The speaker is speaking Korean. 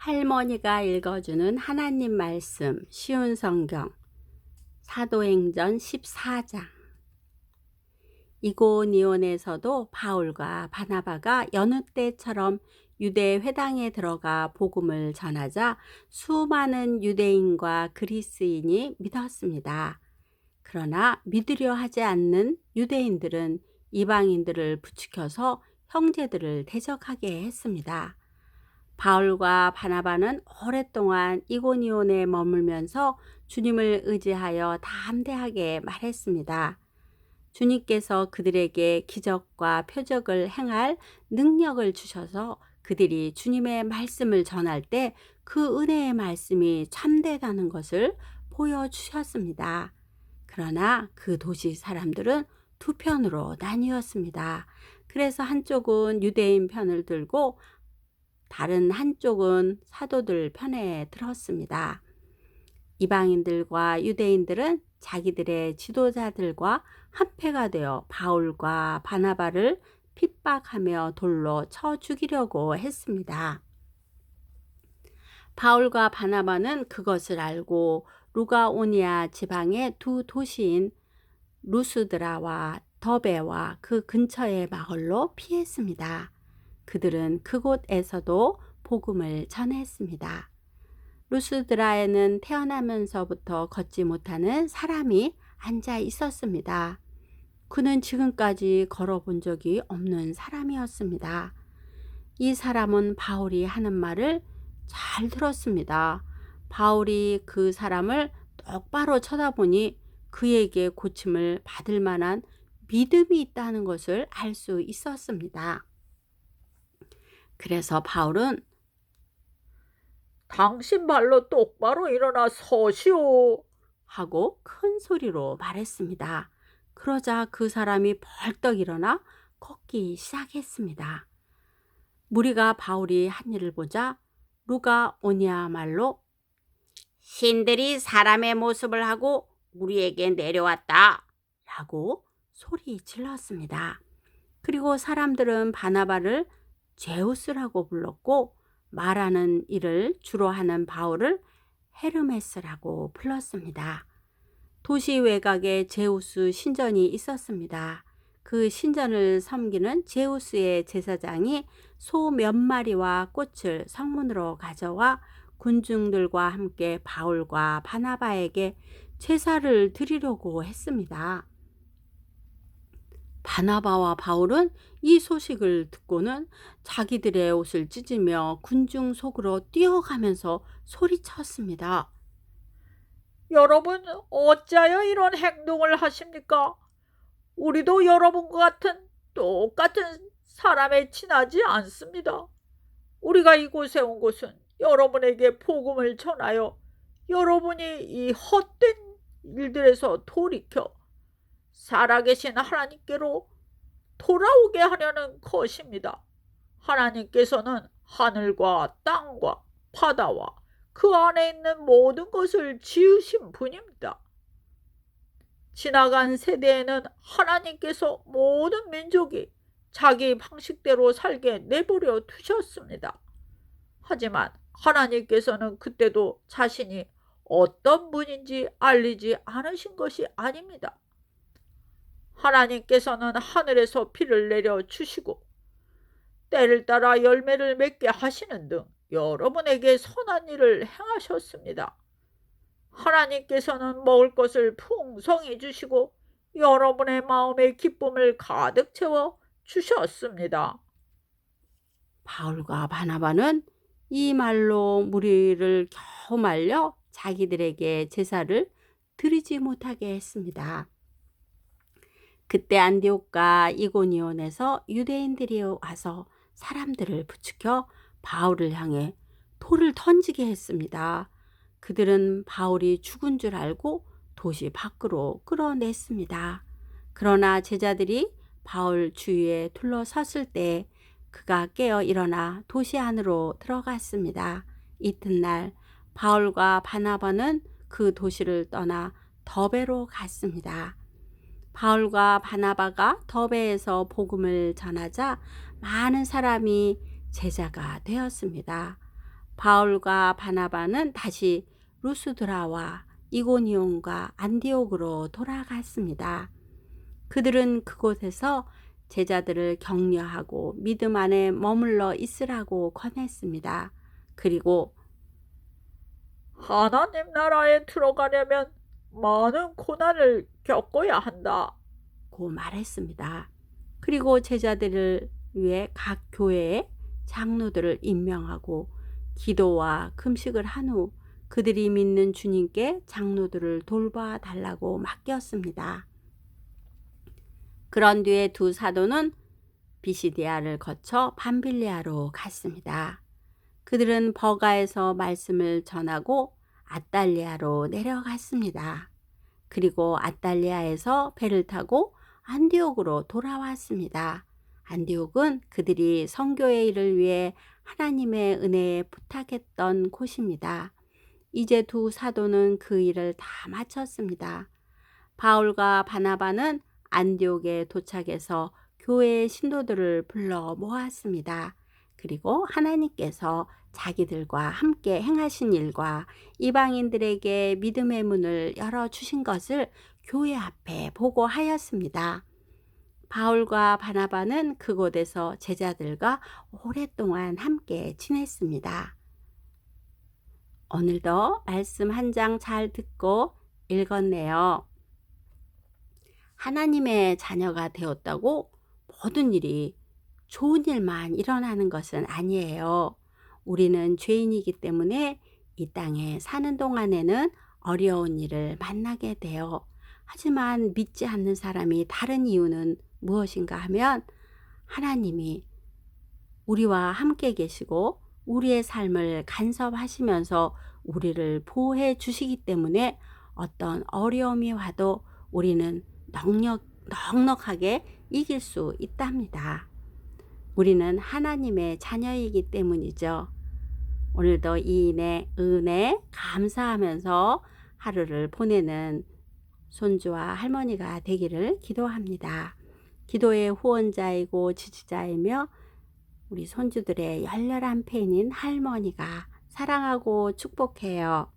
할머니가 읽어주는 하나님 말씀 쉬운 성경 사도행전 14장. 이고니온에서도 바울과 바나바가 여느 때처럼 유대 회당에 들어가 복음을 전하자 수많은 유대인과 그리스인이 믿었습니다. 그러나 믿으려 하지 않는 유대인들은 이방인들을 부추겨서 형제들을 대적하게 했습니다. 바울과 바나바는 오랫동안 이고니온에 머물면서 주님을 의지하여 담대하게 말했습니다. 주님께서 그들에게 기적과 표적을 행할 능력을 주셔서 그들이 주님의 말씀을 전할 때 그 은혜의 말씀이 참되다는 것을 보여주셨습니다. 그러나 그 도시 사람들은 두 편으로 나뉘었습니다. 그래서 한쪽은 유대인 편을 들고 다른 한쪽은 사도들 편에 들었습니다. 이방인들과 유대인들은 자기들의 지도자들과 한패가 되어 바울과 바나바를 핍박하며 돌로 쳐 죽이려고 했습니다. 바울과 바나바는 그것을 알고 루가오니아 지방의 두 도시인 루스드라와 더베와 그 근처의 마을로 피했습니다. 그들은 그곳에서도 복음을 전했습니다. 루스드라에는 태어나면서부터 걷지 못하는 사람이 앉아 있었습니다. 그는 지금까지 걸어본 적이 없는 사람이었습니다. 이 사람은 바울이 하는 말을 잘 들었습니다. 바울이 그 사람을 똑바로 쳐다보니 그에게 고침을 받을 만한 믿음이 있다는 것을 알 수 있었습니다. 그래서 바울은 당신 발로 똑바로 일어나 서시오 하고 큰 소리로 말했습니다. 그러자 그 사람이 벌떡 일어나 걷기 시작했습니다. 무리가 바울이 한 일을 보자 루가오니아 말로 신들이 사람의 모습을 하고 우리에게 내려왔다 라고 소리 질렀습니다. 그리고 사람들은 바나바를 제우스라고 불렀고 말하는 일을 주로 하는 바울을 헤르메스라고 불렀습니다. 도시 외곽에 제우스 신전이 있었습니다. 그 신전을 섬기는 제우스의 제사장이 소 몇 마리와 꽃을 성문으로 가져와 군중들과 함께 바울과 바나바에게 제사를 드리려고 했습니다. 바나바와 바울은 이 소식을 듣고는 자기들의 옷을 찢으며 군중 속으로 뛰어가면서 소리쳤습니다. 여러분 어찌하여 이런 행동을 하십니까? 우리도 여러분과 같은 똑같은 사람에 지나지 않습니다. 우리가 이곳에 온 것은 여러분에게 복음을 전하여 여러분이 이 헛된 일들에서 돌이켜 살아계신 하나님께로 돌아오게 하려는 것입니다. 하나님께서는 하늘과 땅과 바다와 그 안에 있는 모든 것을 지으신 분입니다. 지나간 세대에는 하나님께서 모든 민족이 자기 방식대로 살게 내버려 두셨습니다. 하지만 하나님께서는 그때도 자신이 어떤 분인지 알리지 않으신 것이 아닙니다. 하나님께서는 하늘에서 비를 내려 주시고 때를 따라 열매를 맺게 하시는 등 여러분에게 선한 일을 행하셨습니다. 하나님께서는 먹을 것을 풍성히 주시고 여러분의 마음에 기쁨을 가득 채워 주셨습니다. 바울과 바나바는 이 말로 무리를 겨우 말려 자기들에게 제사를 드리지 못하게 했습니다. 그때 안디옥과 이고니온에서 유대인들이 와서 사람들을 부추겨 바울을 향해 돌을 던지게 했습니다. 그들은 바울이 죽은 줄 알고 도시 밖으로 끌어냈습니다. 그러나 제자들이 바울 주위에 둘러섰을 때 그가 깨어 일어나 도시 안으로 들어갔습니다. 이튿날 바울과 바나바는 그 도시를 떠나 더베로 갔습니다. 바울과 바나바가 더베에서 복음을 전하자 많은 사람이 제자가 되었습니다. 바울과 바나바는 다시 루스드라와 이고니온과 안디옥으로 돌아갔습니다. 그들은 그곳에서 제자들을 격려하고 믿음 안에 머물러 있으라고 권했습니다. 그리고 하나님 나라에 들어가려면 많은 고난을 겪어야 한다. 고 말했습니다. 그리고 제자들을 위해 각 교회에 장로들을 임명하고 기도와 금식을 한 후 그들이 믿는 주님께 장로들을 돌봐 달라고 맡겼습니다. 그런 뒤에 두 사도는 비시디아를 거쳐 밤빌리아로 갔습니다. 그들은 버가에서 말씀을 전하고 아달리아로 내려갔습니다. 그리고 아달리아에서 배를 타고 안디옥으로 돌아왔습니다. 안디옥은 그들이 선교의 일을 위해 하나님의 은혜에 부탁했던 곳입니다. 이제 두 사도는 그 일을 다 마쳤습니다. 바울과 바나바는 안디옥에 도착해서 교회의 신도들을 불러 모았습니다. 그리고 하나님께서 자기들과 함께 행하신 일과 이방인들에게 믿음의 문을 열어주신 것을 교회 앞에 보고하였습니다. 바울과 바나바는 그곳에서 제자들과 오랫동안 함께 지냈습니다. 오늘도 말씀 한 장 잘 듣고 읽었네요. 하나님의 자녀가 되었다고 모든 일이 좋은 일만 일어나는 것은 아니에요. 우리는 죄인이기 때문에 이 땅에 사는 동안에는 어려운 일을 만나게 돼요. 하지만 믿지 않는 사람이 다른 이유는 무엇인가 하면 하나님이 우리와 함께 계시고 우리의 삶을 간섭하시면서 우리를 보호해 주시기 때문에 어떤 어려움이 와도 우리는 넉넉하게 이길 수 있답니다. 우리는 하나님의 자녀이기 때문이죠. 오늘도 이 은혜 감사하면서 하루를 보내는 손주와 할머니가 되기를 기도합니다. 기도의 후원자이고 지지자이며 우리 손주들의 열렬한 팬인 할머니가 사랑하고 축복해요.